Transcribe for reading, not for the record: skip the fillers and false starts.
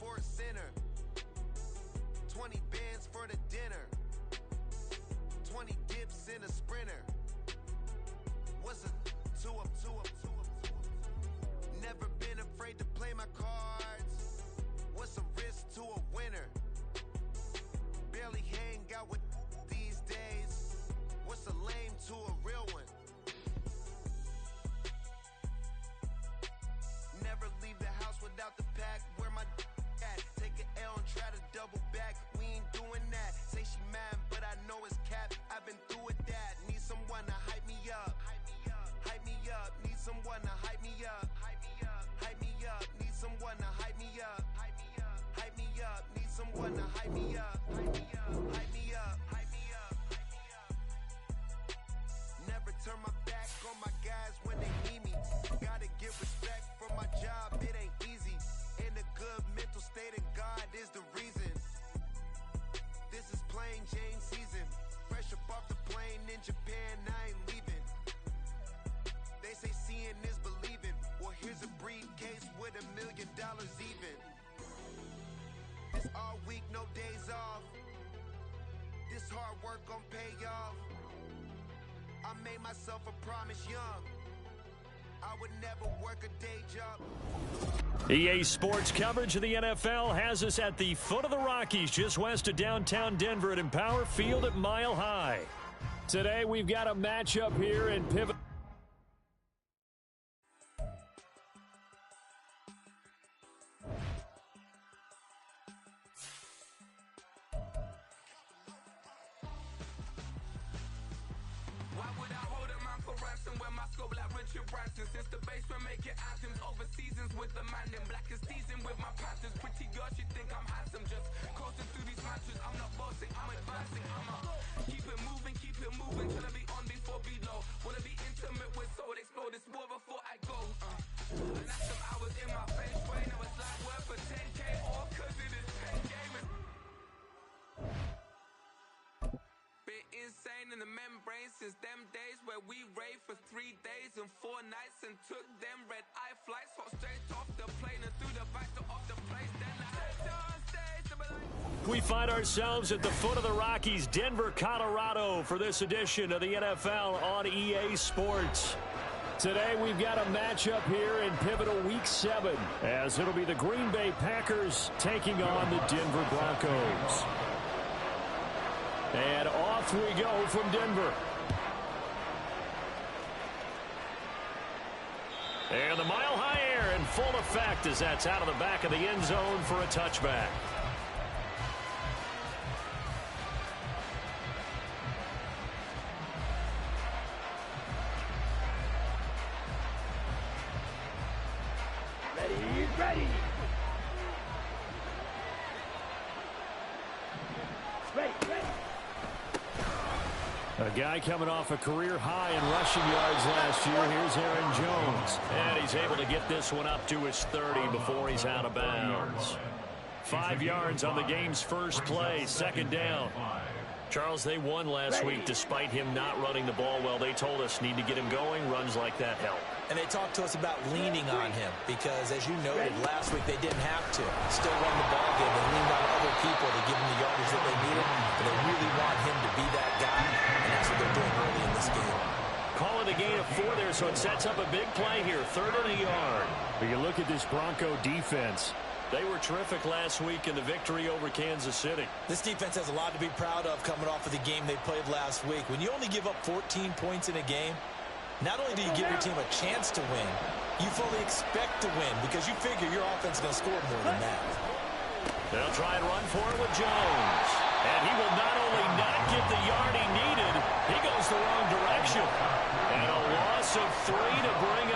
Sports Center. 20 bands for the dinner. 20 dips in a sprinter. What's a two up? Never been afraid to play my cards. What's a risk to a winner? Barely hang out with these days. What's a lame to a real one? Never leave the house without the pack. Where my at? Take an L and try to double back. We ain't doing that. Say she mad, but I know it's cap. I've been through with that. Need someone to hype me up. Hype me up. Need someone to hype me up. Hype me up. Need someone to hype me up. Hype me up. Need someone to hype me up. Hype me up. Hype me up. Hype me up. Never turn my back on my guys when they need me. Gotta give respect for my job. It ain't easy. In a good mental state, and God is the reason. This is plain Jane season. Fresh up off the plane in Japan, I ain't leaving. They say seeing is believing. Well, here's a briefcase with $1 million even. This all week, no days off. This hard work gon' pay off. I made myself a promise young. I would never work a day job. EA Sports coverage of the NFL has us at the foot of the Rockies, just west of downtown Denver at Empower Field at Mile High. Today we've got a matchup here in Pivot. Since the basement making anthems over seasons with the man in black is seasoned with my patterns. Pretty girls, you think I'm handsome. Just coasting through these matches. I'm not bossing, I'm advancing. Keep it moving till I be on before below. Wanna be intimate with soul, explore this war before I go. And that's some hours in my face. Way now it's like worth for 10K all cause it is 10 gaming. Been insane in the membrane since them days where we raved for 3 days and 4 nights and took them red eye flights. Hot straight off the plane and through the back door of the place. Then I head on stage to be like... We find ourselves at the foot of the Rockies, Denver, Colorado, for this edition of the NFL on EA Sports. Today we've got a matchup here in pivotal Week 7, as it'll be the Green Bay Packers taking on the Denver Broncos. And off we go from Denver. And the Mile High air in full effect as that's out of the back of the end zone for a touchback. Ready. A guy coming off a career high in rushing yards last year. Here's Aaron Jones. And he's able to get this one up to his 30 before he's out of bounds. 5 yards on the game's first play, second down. Charles, they won last week despite him not running the ball well. They told us need to get him going. Runs like that help. And they talked to us about leaning on him because, as you noted, last week they didn't have to. Still won the ball game. They leaned on other people to give them the yardage that they needed. But they really want him to be that guy, and that's what they're doing early in this game. Call it a gain of 4 there, so it sets up a big play here. 3rd and a yard. But you look at this Bronco defense. They were terrific last week in the victory over Kansas City. This defense has a lot to be proud of coming off of the game they played last week. When you only give up 14 points in a game, not only do you give your team a chance to win, you fully expect to win because you figure your offense is going to score more than that. They'll try and run for it with Jones. And he will not only not get the yard he needed, he goes the wrong direction. And a loss of 3 to bring